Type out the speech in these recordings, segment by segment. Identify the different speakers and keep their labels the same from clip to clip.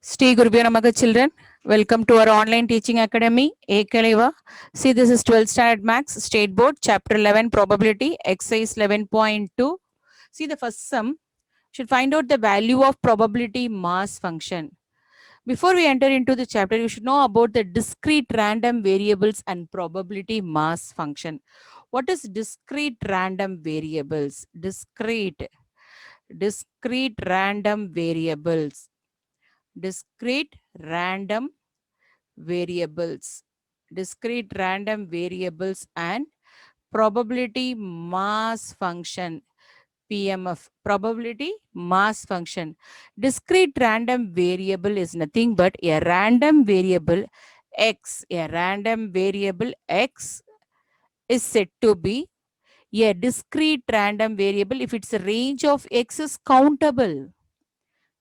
Speaker 1: Stay Gurubhyo Namaga children. Welcome to our online teaching academy, Ekaliva. See, this is 12th standard max, state board, chapter 11, probability, exercise 11.2. See the first sum. Should find out the value of probability mass function. Before we enter into the chapter, you should know about the discrete random variables and probability mass function. What is discrete random variables? Discrete random variables. Discrete random variables. Discrete random variables and probability mass function. PMF, probability mass function. Discrete random variable is nothing but a random variable x. A random variable x is said to be a discrete random variable if its range of x is countable.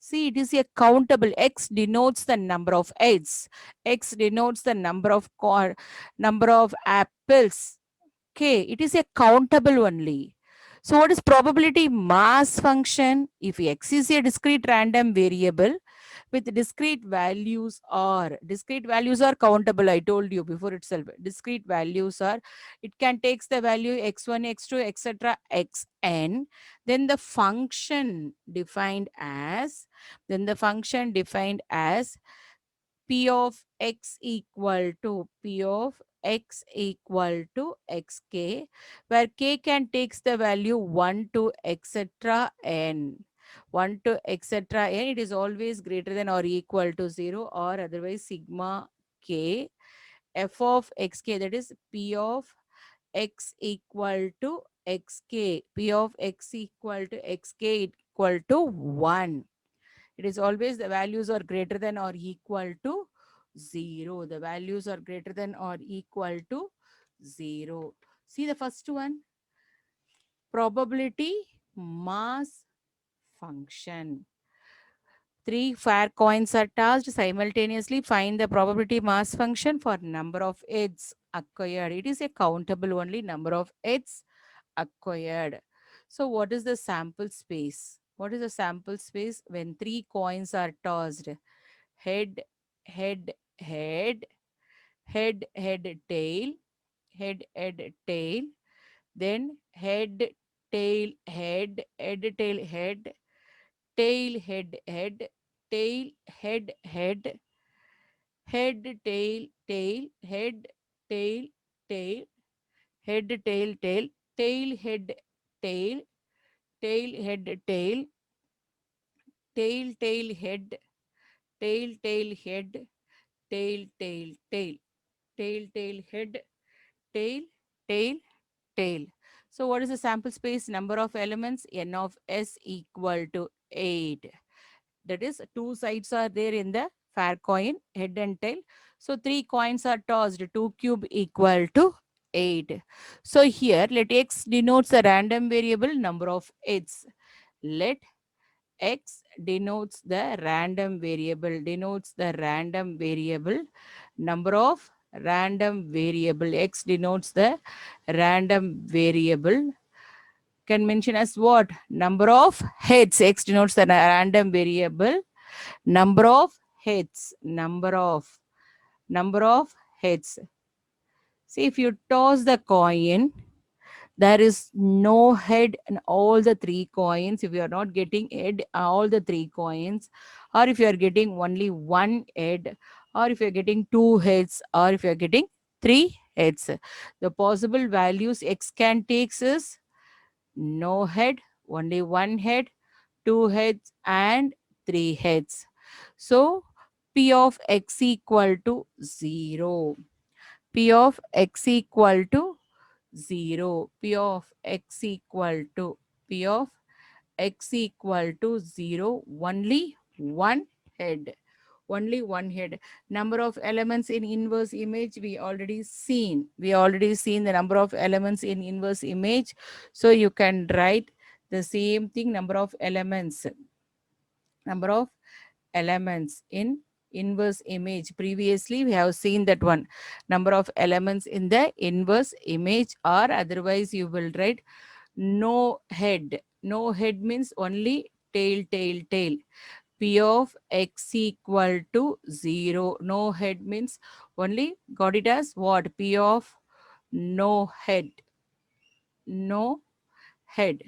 Speaker 1: See, it is a countable. X denotes the number of eggs. X denotes the number of apples. Okay, it is a countable only. So what is probability mass function? If x is a discrete random variable with discrete values are countable. I told you before itself. Discrete values are, it can takes the value x1, x2, etc. xn. Then the function defined as, p of x equal to xk, where k can takes the value 1 to etc n. 1 to etc n, it is always greater than or equal to 0, or otherwise sigma k. F of xk, that is p of x equal to xk. P of x equal to xk equal to 1. It is always the values are greater than or equal to 0. The values are greater than or equal to 0. See the first one, probability mass function. 3 fair coins are tossed. Simultaneously find the probability mass function for number of heads acquired. It is a countable only, number of heads acquired. So what is the sample space? What is the sample space when 3 coins are tossed? Head, head, head, head, tail, tail, then head, tail, head, tail, tail, head, tail, head, tail, tail, tail, head, tail, tail, tail, head, head, tail, head, tail, tail, tail. So what is the sample space? Number of elements, n of s equal to 8. That is, two sides are there in the fair coin, head and tail. So 3 coins are tossed, 2 cube equal to 8. So here, let x denotes the random variable number of heads. Let x denotes the random variable, number of random variable. X denotes the random variable, can mention as what? Number of heads. X denotes the random variable, number of heads, number of heads. See, if you toss the coin, there is no head in all the 3 coins. If you are not getting head all the 3 coins, or if you are getting only 1 head, or if you are getting 2 heads, or if you are getting 3 heads, the possible values x can takes is no head, only 1 head, 2 heads, and 3 heads. So p of x equal to 0. P of x equal to 0. P of x equal to, P of x equal to 0. Only one head. Only one head. Number of elements in inverse image we already seen. We already seen the number of elements in inverse image. So you can write the same thing, number of elements. Number of elements in inverse image. Previously we have seen that one, number of elements in the inverse image, or otherwise you will write no head. No head means only tail. P of x equal to 0. No head means only got it as what? P of no head. No head.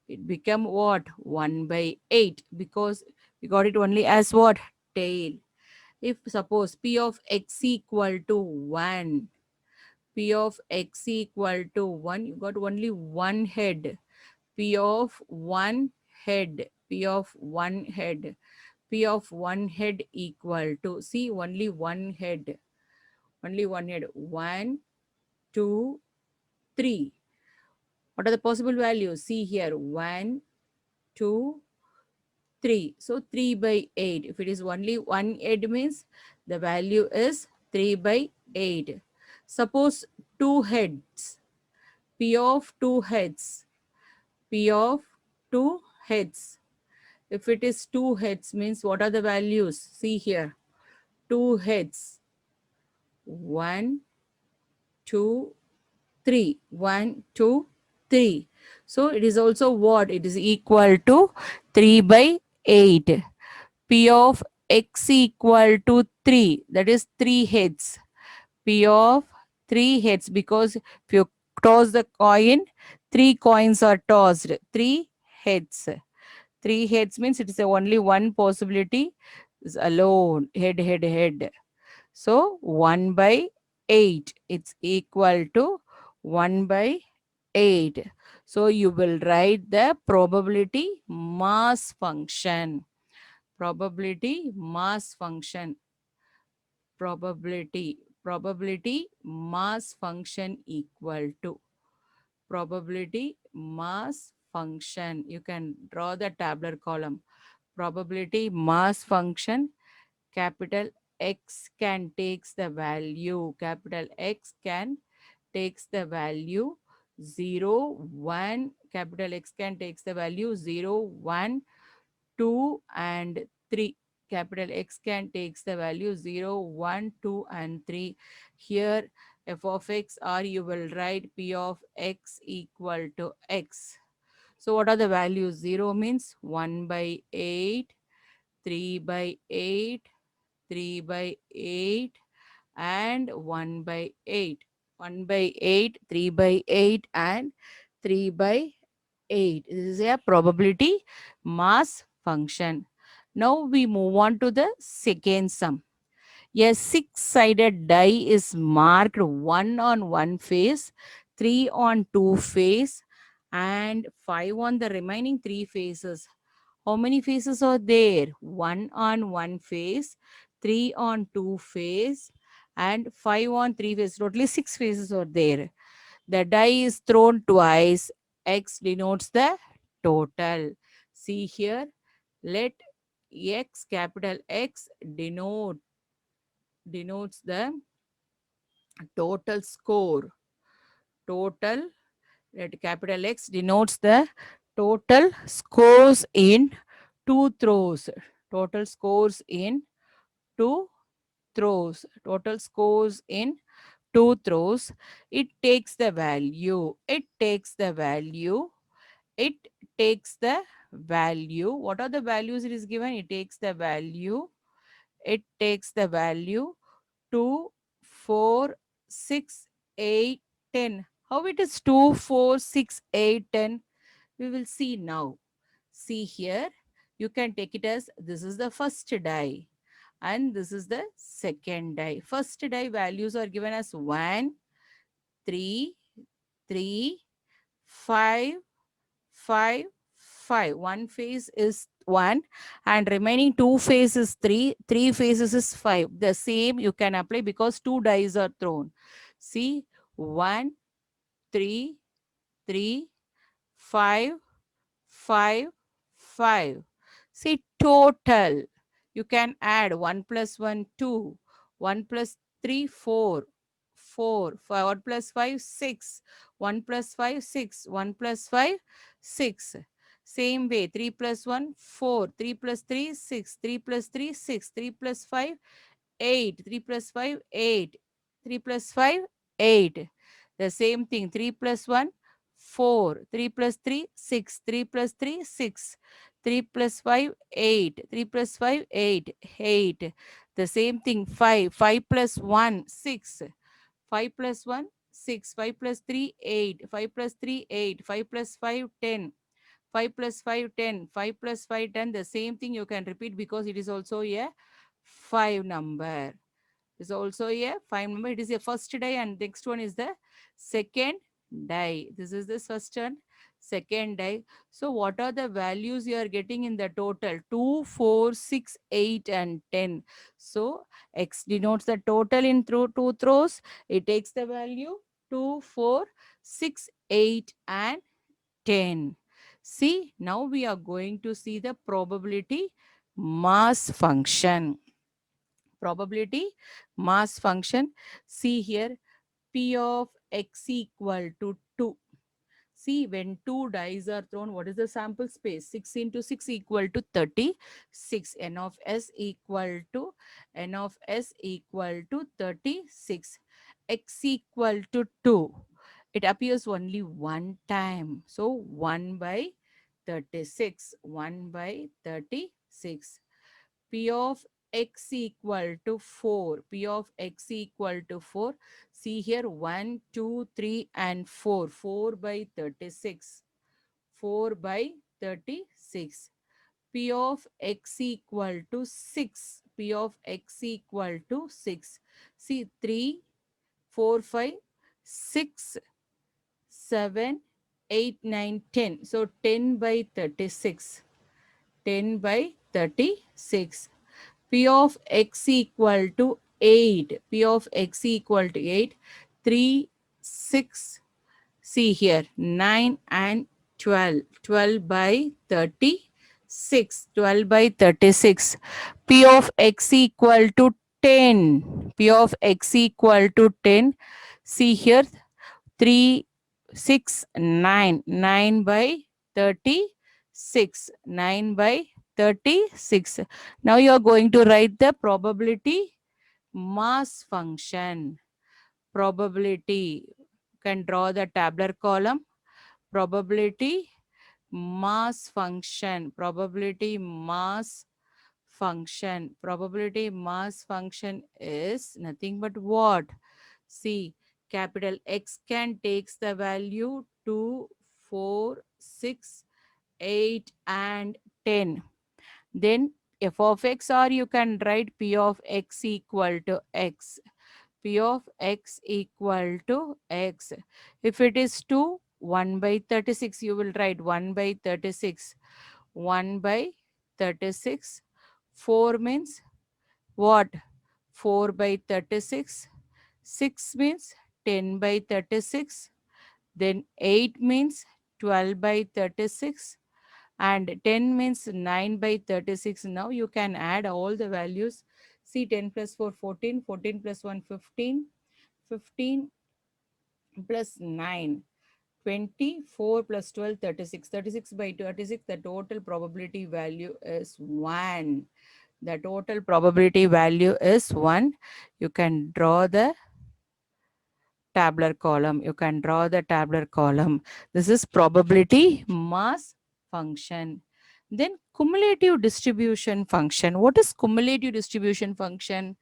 Speaker 1: It become what? 1 by 8 because we got it only as what? Tail. If suppose P of x equal to 1, P of x equal to 1, you got only one head. P of one head. P of one head. P of one head equal to, see, only one head. Only one head. 1, 2, 3. What are the possible values? See here. 1, 2, 3. So 3 by 8. If it is only one head means the value is 3 by 8. Suppose two heads. P of two heads. P of two heads. If it is two heads means what are the values? See here. Two heads. 1, 2, 3. 1, 2, 3. So it is also what? It is equal to 3 by 8. P of x equal to 3. That is 3 heads. P of 3 heads because if you toss the coin, 3 coins are tossed. 3 heads. 3 heads means it is only one possibility is alone. Head, head, head. So 1 by 8. It's equal to 1 by 8. So you will write the probability mass function. Probability mass function. Probability mass function equal to probability mass function. You can draw the tabular column. Probability mass function, capital X can takes the value, capital X can takes the value 0, 1, capital X can takes the value 0, 1, 2 and 3. Capital X can takes the value 0, 1, 2 and 3. Here f of x, or you will write p of x equal to x. So what are the values? 0 means 1 by 8, 3 by 8, 3 by 8 and 1 by 8. 1 by 8, 3 by 8 and 3 by 8. This is a probability mass function. Now we move on to the second sum. A six-sided die is marked 1 on one face, 3 on two face, and 5 on the remaining three faces. How many faces are there? 1 on one face, 3 on two face, and 5 on three faces. Totally 6 faces are there. The die is thrown twice. X denotes the total. See here. Let X, capital X, denotes the total score. Total, let capital X denotes the total scores in two throws. Total scores in two throws. Total scores in two throws. It takes the value. It takes the value. It takes the value. What are the values it is given? It takes the value. It takes the value 2, 4, 6, 8, 10. How it is 2, 4, 6, 8, 10? We will see now. See here, you can take it as this is the first die and this is the second die. First die values are given as 1, 3, 3, 5, 5, 5. One phase is 1 and remaining two phases 3. Three phases is 5. The same you can apply because two dice are thrown. See, 1, 3, 3, 5, 5, 5. See, total. You can add 1 plus 1, 2. 1 plus 3, 4. 4. 1 plus 5, 6. 1 plus 5, 6. 1 plus 5, 6. Same way, 3 plus 1, 4. 3 plus 3, 6. 3 plus 3, 6. 3 plus 5, 8. 3 plus 5, 8. 3 plus 5, 8. The same thing. 3 plus 1, 4. 3 plus 3, 6. 3 plus 3, 6. 3 plus 5, 8. 3 plus 5, 8. 8. The same thing, 5. 5 plus 1, 6. 5 plus 1, 6. 5 plus 3, 8. 5 plus 3, 8. 5 plus 5, 10. 5 plus 5, 10. 5 plus 5, 10. The same thing you can repeat because it is also a 5 number. Is also a 5 number. It is a first die and next one is the second die. This is the first one, second die. So what are the values you are getting in the total? 2, 4, 6, 8 and 10. So X denotes the total in through two throws. It takes the value 2, 4, 6, 8 and 10. See, now we are going to see the probability mass function. Probability mass function. See here, P of x equal to 2. See, when two dice are thrown, what is the sample space? 6 into 6 equal to 36. N of S equal to N of S equal to 36. X equal to 2. It appears only one time. So 1 by 36. 1 by 36. P of x equal to 4. P of x equal to 4. See here 1, 2, 3 and 4. 4 by 36. 4 by 36. P of x equal to 6. P of x equal to 6. See 3, 4, 5, 6, 7, 8, 9, 10. So 10 by 36. 10 by 36. P of x equal to 8. P of x equal to 8. 3, 6. See here, 9 and 12. 12 by 36. 12 by 36. P of x equal to 10. P of x equal to 10. See here, 3, 6, 9. 9 by 36. 9 by 36. Now you are going to write the probability mass function. Probability. Can draw the tabular column. Probability mass function. Probability mass function. Probability mass function is nothing but what? See, capital X can takes the value 2, 4, 6, 8 and 10. Then f of x, or you can write p of x equal to x. P of x equal to x. If it is 2, 1 by 36, you will write 1 by 36. 1 by 36. 4 means what? 4 by 36. 6 means 10 by 36. Then 8 means 12 by 36. And 10 means 9 by 36. Now you can add all the values. See, 10 plus 4, 14. 14 plus 1, 15. 15 plus 9. 24 plus 12, 36. 36 by 36, the total probability value is 1. The total probability value is 1. You can draw the tabular column. You can draw the tabular column. This is probability mass function. Then cumulative distribution function. What is cumulative distribution function?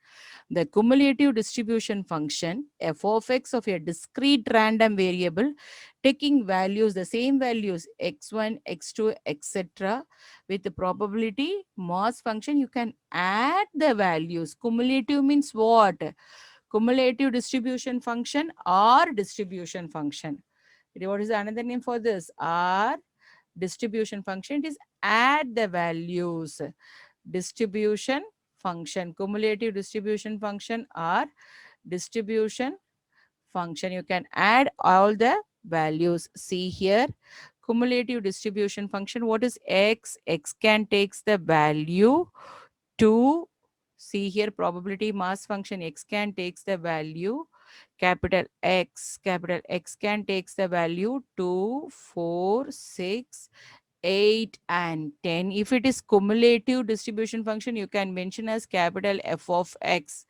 Speaker 1: The cumulative distribution function, f of x of a discrete random variable, taking values, the same values, x1, x2, etc. With the probability mass function, you can add the values. Cumulative means what? Cumulative distribution function or distribution function. What is another name for this? R distribution function. It is add the values. Distribution function, cumulative distribution function or distribution function. You can add all the values. See here, cumulative distribution function. What is x? X can takes the value 2. See here, probability mass function, x can takes the value capital X. Capital X can takes the value 2, 4, 6, 8 and 10. If it is cumulative distribution function, you can mention as capital F of x.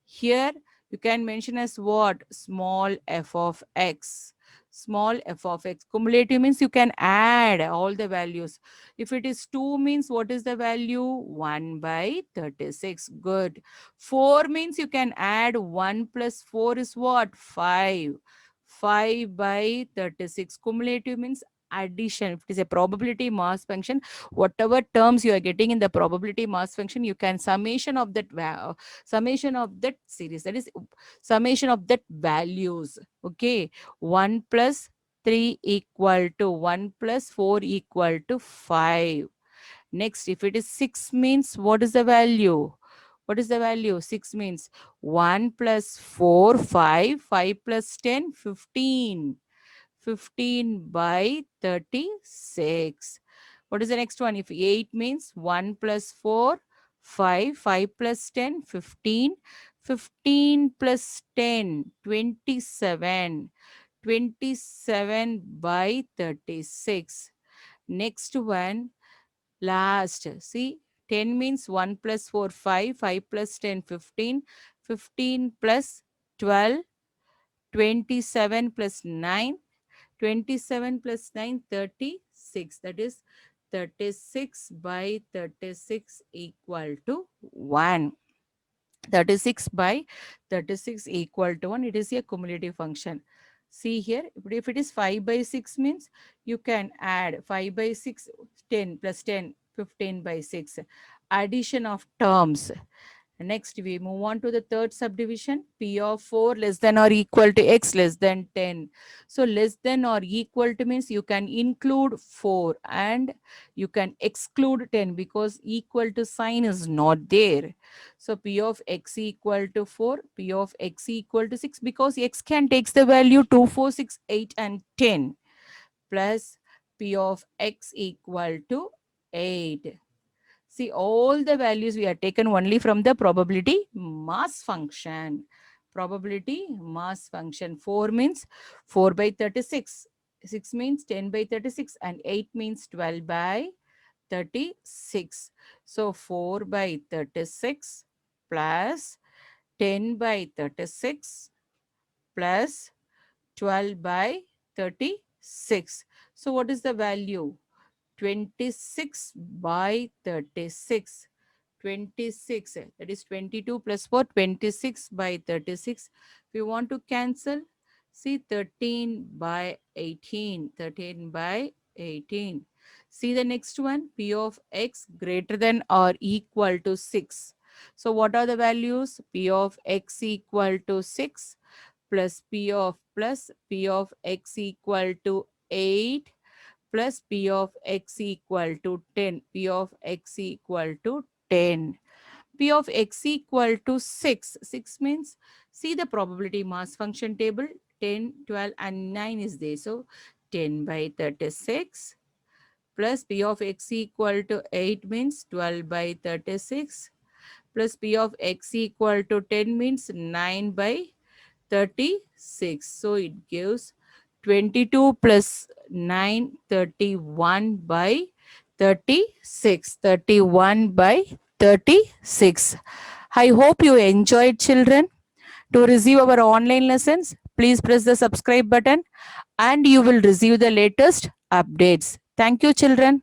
Speaker 1: Here you can mention as what? Small f of x. small f of x. Cumulative means you can add all the values. If it is 2 means what is the value? 1 by 36. Good. 4 means you can add 1 plus 4 is what? 5. 5 by 36. Cumulative means addition. If it is a probability mass function, whatever terms you are getting in the probability mass function, you can summation of that series. That is summation of that values. Okay. 1 plus 3 equal to 1 plus 4 equal to 5. Next, if it is 6 means what is the value? What is the value? 6 means 1 plus 4, 5, 5 plus 10, 15. 15 by 36. What is the next one? If 8 means 1 plus 4, 5, 5 plus 10, 15. 15 plus 10, 27. 27 by 36. Next one, last. See, 10 means 1 plus 4, 5. 5 plus 10, 15. 15 plus 12, 27 plus 9. 27 plus 9, 36. That is 36 by 36 equal to 1. 36 by 36 equal to 1. It is a cumulative function. See here, if it is 5 by 6 means you can add 5 by 6, 10 plus 10, 15 by 6. Addition of terms. Next, we move on to the third subdivision. P of 4 less than or equal to x less than 10. So less than or equal to means you can include 4 and you can exclude 10 because equal to sign is not there. So P of x equal to 4, P of x equal to 6 because x can takes the value 2, 4, 6, 8 and 10 plus P of x equal to 8. See, all the values we are taken only from the probability mass function. Probability mass function. 4 means 4 by 36. 6 means 10 by 36 and 8 means 12 by 36. So 4 by 36 plus 10 by 36 plus 12 by 36. So what is the value? 26 by 36. 26, that is 22 plus 4, 26 by 36. If you want to cancel, see 13 by 18. 13 by 18. See the next one, P of x greater than or equal to 6. So what are the values? P of x equal to 6 plus P of x equal to 8 plus P of x equal to 10. P of x equal to 10. P of x equal to 6. 6 means, see the probability mass function table, 10, 12 and 9 is there. So 10 by 36 plus P of x equal to 8 means 12 by 36 plus P of x equal to 10 means 9 by 36. So it gives 22 plus 9, 31 by 36. 31 by 36. I hope you enjoyed, children. To receive our online lessons, please press the subscribe button and you will receive the latest updates. Thank you, children.